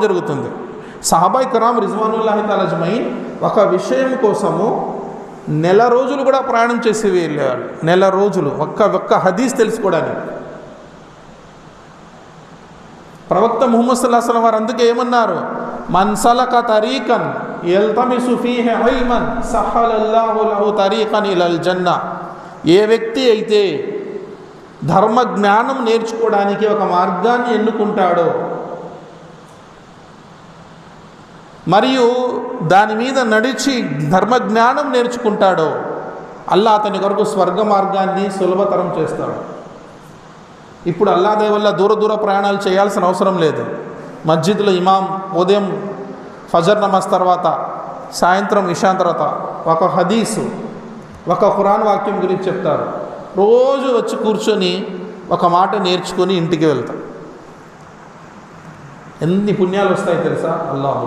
జరుగుతుంది. సహాబాయి కిరామ్ రిజ్వానుల్లాహి తఆలా అజ్మঈన్ ఒక విషయం కోసము నెల రోజులు కూడా ప్రయాణం చేసి వెళ్ళేవారు. నెల రోజులు ఒక్క హదీస్ తెలుసుకోవడానికి. ప్రవక్త ముహమ్మద్ సల్లల్లాహు అలైహి వసల్లం వారు అందుకే ఏమన్నారు, మన్ సలక తరీకన్ యల్తమిసు ఫీహి ఇల్మన్ సహలల్లాహు లహు తరీకన్ ఇలల్ జన్నా. ఏ వ్యక్తి అయితే ధర్మ జ్ఞానం నేర్చుకోవడానికి ఒక మార్గాన్ని ఎన్నుకుంటాడో మరియు దాని మీద నడిచి ధర్మ జ్ఞానం నేర్చుకుంటాడో అల్లాహ్ అతని కొరకు స్వర్గ మార్గాన్ని సులభతరం చేస్తాడు. ఇప్పుడు అల్లాహ్ దయ వల్ల దూర ప్రయాణాలు చేయాల్సిన అవసరం లేదు. మస్జిద్లో ఇమాం ఉదయం ఫజర్ నమాజ్ తర్వాత, సాయంత్రం ఇషా తర్వాత ఒక హదీసు, ఒక ఖురాన్ వాక్యం గురించి చెప్తారు. రోజు వచ్చి కూర్చొని ఒక మాట నేర్చుకొని ఇంటికి వెళ్తాం. ఎన్ని పుణ్యాలు వస్తాయి తెలుసా? అల్లాహ్.